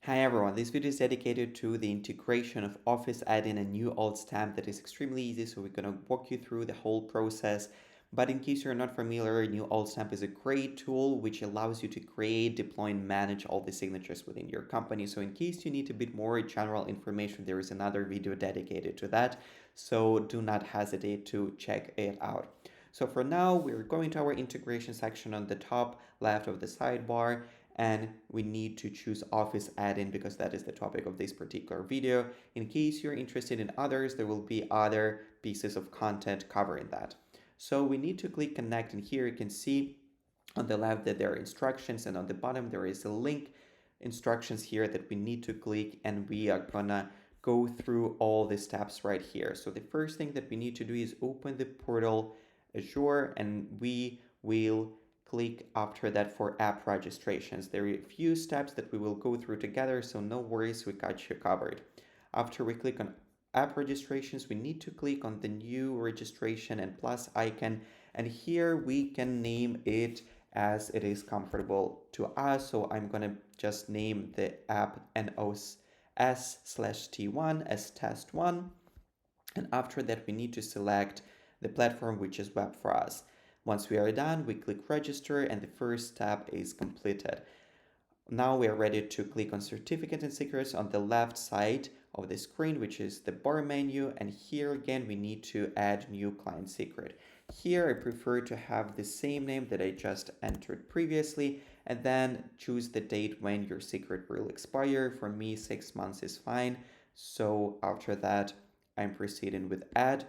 Hi everyone, this video is dedicated to the integration of Office add-in and Newoldstamp that is extremely easy, so we're going to walk you through the whole process. But in case you're not familiar, Newoldstamp is a great tool which allows you to create, deploy, and manage all the signatures within your company. So in case you need a bit more general information, there is another video dedicated to that, so do not hesitate to check it out. So for now, we're going to our integration section on the top left of the sidebar, and we need to choose Office add-in because that is the topic of this particular video. In case you're interested in others, there will be other pieces of content covering that. So we need to click connect, and here you can see on the left that there are instructions, and on the bottom there is a link instructions here that we need to click, and we are gonna go through all the steps right here. So the first thing that we need to do is open the portal Azure, and we will click after that for app registrations. There are a few steps that we will go through together, so no worries, we got you covered. After we click on app registrations, we need to click on the new registration and plus icon, and here we can name it as it is comfortable to us. So I'm gonna just name the app NOS/T1 as test1, and after that we need to select the platform which is web for us. Once we are done, we click register and the first step is completed. Now we are ready to click on certificate and secrets on the left side of the screen, which is the bar menu, and here again we need to add new client secret. Here I prefer to have the same name that I just entered previously, and then choose the date when your secret will expire. For me, 6 months is fine, so after that I'm proceeding with add.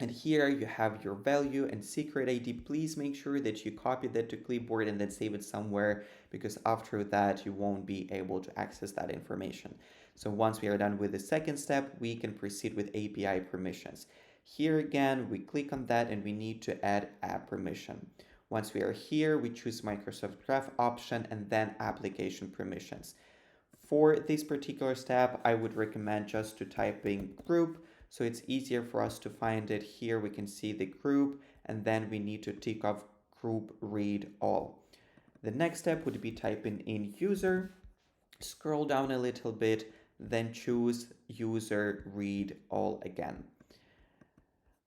And here you have your value and secret ID. Please make sure that you copy that to clipboard and then save it somewhere, because after that you won't be able to access that information. So once we are done with the second step, we can proceed with API permissions. Here again, we click on that and we need to add app permission. Once we are here, we choose Microsoft Graph option and then application permissions. For this particular step, I would recommend just to type in group, so it's easier for us to find it. Here we can see the group, and then we need to tick off group read all. The next step would be typing in user, scroll down a little bit, then choose user read all again.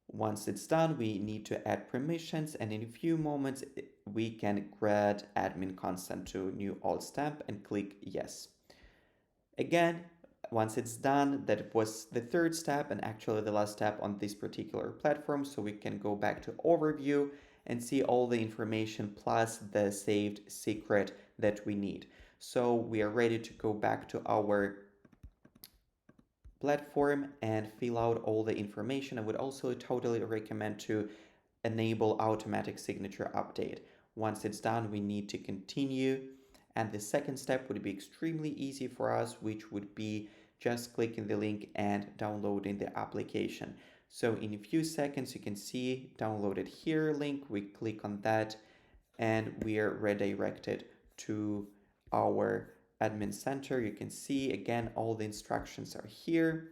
Once it's done, we need to add permissions, and in a few moments we can grant admin consent to Newoldstamp and click yes. Again, once it's done, that was the third step and actually the last step on this particular platform. So we can go back to overview and see all the information plus the saved secret that we need. So we are ready to go back to our platform and fill out all the information. I would also totally recommend to enable automatic signature update. Once it's done, we need to continue. And the second step would be extremely easy for us, which would be just clicking the link and downloading the application. So in a few seconds, you can see downloaded here link. We click on that and we are redirected to our admin center. You can see again, all the instructions are here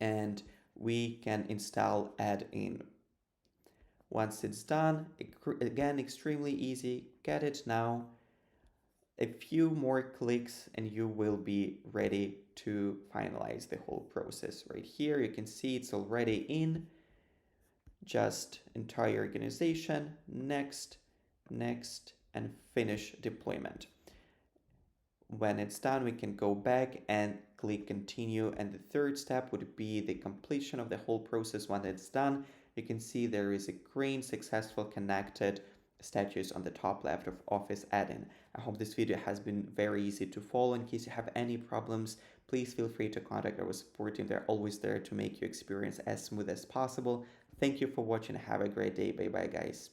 and we can install add-in. Once it's done, again, extremely easy, get it now. A few more clicks and you will be ready to finalize the whole process. Right here you can see it's already in, just entire organization, next, and finish deployment. When it's done, we can go back and click continue, and the third step would be the completion of the whole process. When it's done, you can see there is a green successful connected status on the top left of Office add-in. I hope this video has been very easy to follow. In case you have any problems, please feel free to contact our support team. They're always there to make your experience as smooth as possible. Thank you for watching. Have a great day. Bye bye, guys.